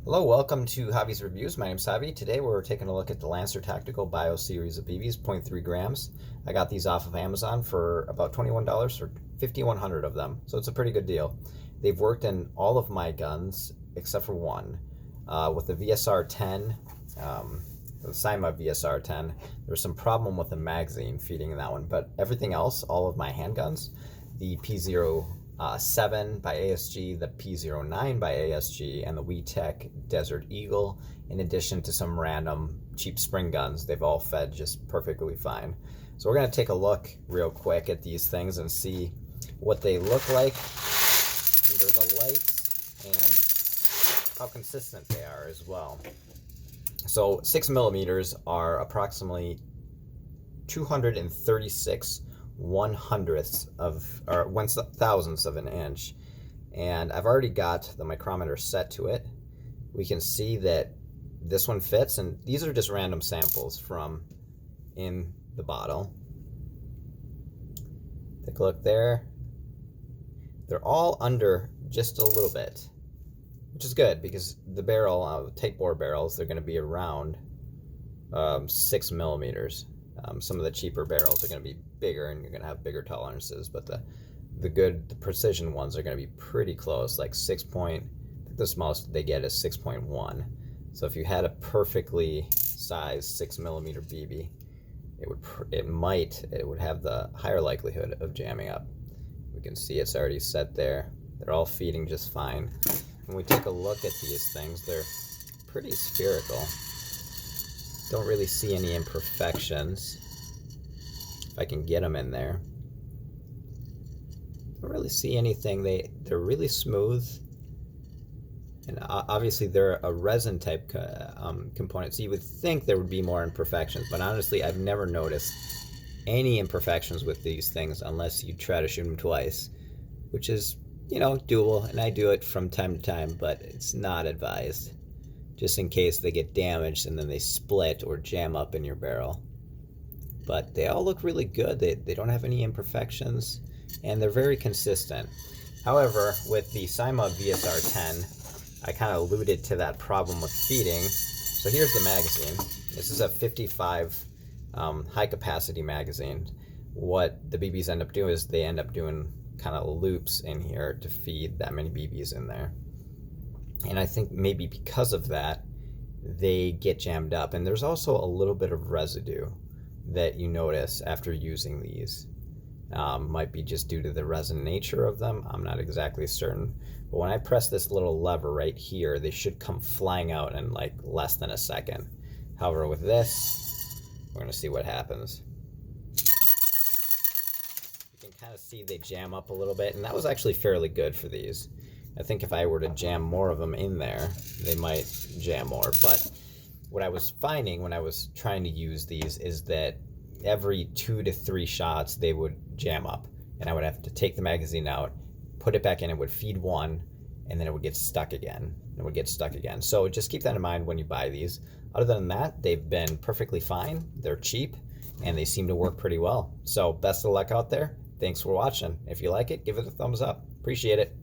Hello, welcome to Hobbies Reviews. My name's Javi. Today we're taking a look at the Lancer Tactical Bio series of BBs, 0.3 grams. I got these off of Amazon for about $21 for 5,100 of them, so it's a pretty good deal. They've worked in all of my guns except for one. With the VSR-10, the Cyma VSR-10, there was some problem with the magazine feeding in that one, but everything else, all of my handguns, the P07 by ASG, the P09 by ASG, and the WeTech Desert Eagle, in addition to some random cheap spring guns, they've all fed just perfectly fine. So we're going to take a look real quick at these things and see what they look like under the lights and how consistent they are as well. So 6mm are approximately 236 1/100ths of, or 1/1000th of an inch, and I've already got the micrometer set to it. We can see that this one fits, and these are just random samples from in the bottle. Take a look there. They're all under just a little bit, which is good because the barrel, tape bore barrels, they're going to be around 6mm. Some of the cheaper barrels are going to be bigger and you're going to have bigger tolerances, but the precision ones are going to be pretty close, like I think the smallest they get is 6.1. So if you had a perfectly sized 6mm BB, it would have the higher likelihood of jamming up. We can see it's already set there. They're all feeding just fine. When we take a look at these things, they're pretty spherical. Don't really see any imperfections. If I can get them in there. Don't really see anything. They're really smooth. And obviously they're a resin type component, so you would think there would be more imperfections, but honestly I've never noticed any imperfections with these things unless you try to shoot them twice, which is, doable, and I do it from time to time, but it's not advised, just in case they get damaged and then they split or jam up in your barrel. But they all look really good. They don't have any imperfections, and they're very consistent. However, with the Cyma VSR-10, I kind of alluded to that problem with feeding. So here's the magazine. This is a 55 high capacity magazine. What the BBs end up doing is they end up doing kind of loops in here to feed that many BBs in there. And I think maybe because of that, they get jammed up. And there's also a little bit of residue that you notice after using these. Might be just due to the resin nature of them. I'm not exactly certain. But when I press this little lever right here, they should come flying out in like less than a second. However, with this, we're going to see what happens. You can kind of see they jam up a little bit, and that was actually fairly good for these. I think if I were to jam more of them in there, they might jam more. But what I was finding when I was trying to use these is that every 2 to 3 shots they would jam up, and I would have to take the magazine out, put it back in, it would feed one, and then it would get stuck again. It would get stuck again. So just keep that in mind when you buy these. Other than that, they've been perfectly fine. They're cheap, and they seem to work pretty well. So best of luck out there. Thanks for watching. If you like it, give it a thumbs up. Appreciate it.